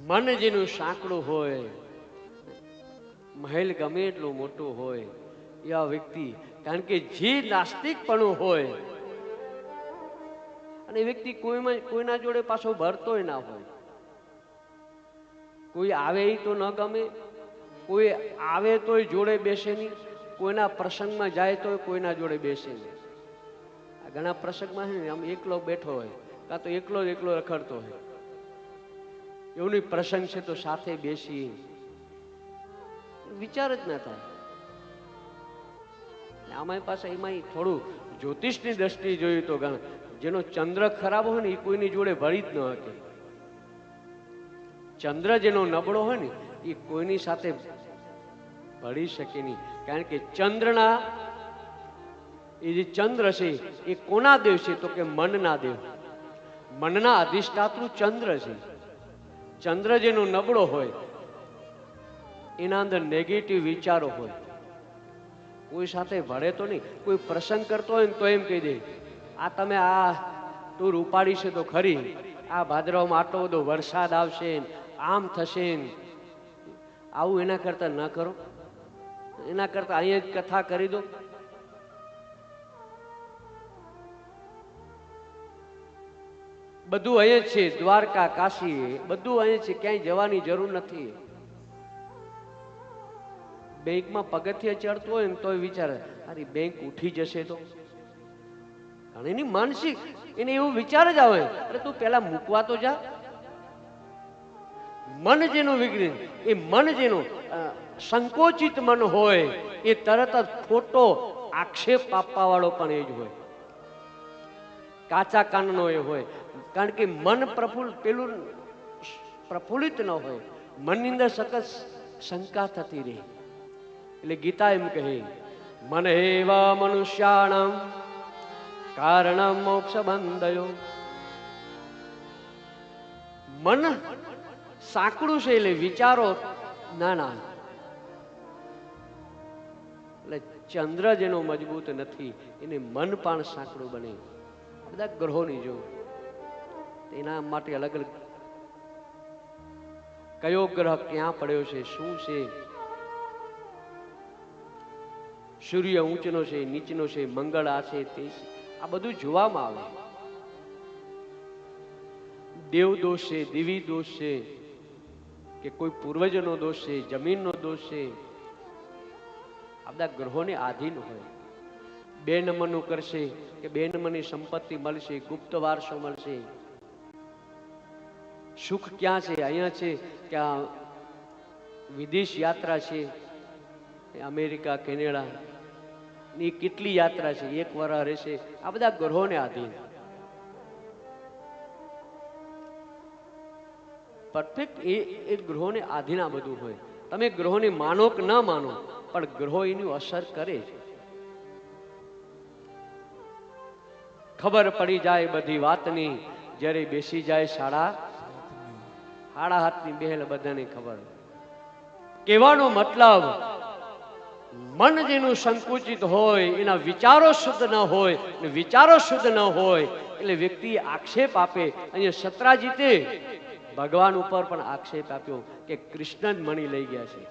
મન જેનું સાંકડું હોય, મહેલ ગમે એટલું મોટું હોય, એવા વ્યક્તિ, કારણ કે જે નાસ્તિકપણું હોય અને વ્યક્તિ કોઈના જોડે પાછો ભરતોય ના હોય, કોઈ આવે તો ન ગમે, કોઈ આવે તોય જોડે બેસે નહીં, કોઈના પ્રસંગમાં જાય તો કોઈના જોડે બેસે નહીં. આ ઘણા પ્રસંગમાં છે ને આમ એકલો બેઠો હોય, કાં તો એકલો રખડતો હોય, એવું નહીં પ્રસંગ છે તો સાથે બેસી, વિચાર જ ના થાય. આમાં પાસે એમાં થોડું જ્યોતિષની દ્રષ્ટિએ જોયું તો જેનો ચંદ્ર ખરાબ હોય ને એ કોઈની જોડે ભળી જ ન શકે. ચંદ્ર જેનો નબળો હોય ને એ કોઈની સાથે ભળી શકે નહીં, કારણ કે ચંદ્રના એ જે ચંદ્ર છે એ કોના દેવ છે તો કે મનના દેવ, મનના અધિષ્ઠાતૃ ચંદ્ર છે. ચંદ્ર જેનો નબળો હોય એના અંદર નેગેટિવ વિચારો હોય, કોઈ સાથે ભળે તો નહીં. કોઈ પ્રસંગ કરતો હોય ને તો એમ કહી દે, આ તમે આ ટૂર ઉપાડી છે તો ખરી, આ ભાદરવામાં આટલો બધો વરસાદ આવશે, આમ થશે, આવું એના કરતા ન કરો, એના કરતા અહીંયા જ કથા કરી દો. બધું અહીંયા છે, દ્વારકા કાશી બધું અહીંયા છે, ક્યાંય જવાની જરૂર નથી. બેંકમાં પગથિયે ચડતું હોય ને તોય વિચારે અરે બેંક ઉઠી જશે તો, કારણ એની માનસિક એને એવું વિચાર જ આવે, અરે તું પેલા મૂકવા તો જા. મન જેનું વિજ્ઞાન, એ મન જેનું સંકોચિત મન હોય એ તરત જ ખોટો આક્ષેપ આપવા વાળો પણ એ જ હોય, કાચા કાનનો એ હોય. કારણ કે મન પ્રફુલ્લિત ન હોય, મનની અંદર સતત શંકા થતી રહે. એટલે ગીતા એમ કહે, મન એવા મનુષ્યાણમ કારણમ મોક્ષ બંધયો. મન સાંકડું છે એટલે વિચારો નાના. એટલે ચંદ્ર જેનો મજબૂત નથી એને મન પણ સાંકડું બને. બધા ગ્રહોની જો એના માટે અલગ અલગ કયો ગ્રહ ક્યાં પડ્યો છે, શું છે, સૂર્ય ઊંચનો છે નીચનો છે, મંગળ આ છે તે, આ બધું જોવામાં આવે. દેવ દોષ છે, દિવી દોષ છે, કે કોઈ પૂર્વજનો દોષ છે, જમીનનો દોષ છે, આ બધા ગ્રહોને આધીન હોય. 2 નંબરનું કરશે કે 2 નંબરની સંપત્તિ મળશે, ગુપ્ત વારસો મળશે. સુખ ક્યાં છે, અહીંયા છે કે આ વિદેશ યાત્રા છે, અમેરિકા કેનેડા ની કેટલી યાત્રા છે, 1 વર્ષ રહેશે. આ બધા ગ્રહોને આધીન. પરફેક્ટ એ ગ્રહોને આધીન આ બધું હોય. તમે ગ્રહોને માનો કે ન માનો, પણ ગ્રહો એની અસર કરે છે. ખબર પડી જાય બધી વાતની જ્યારે બેસી જાય સાડા હાથની બેલ બધાને ખબર. કહેવાનો મતલબ મન જેનું સંકુચિત હોય, એના વિચારો શુદ્ધ ન હોય, ને વિચારો શુદ્ધ ન હોય એટલે વ્યક્તિ આક્ષેપ આપે. અહીંયા સત્રાજીતે ભગવાન ઉપર પણ આક્ષેપ આપ્યો કે કૃષ્ણ જ મણી લઈ ગયા છે.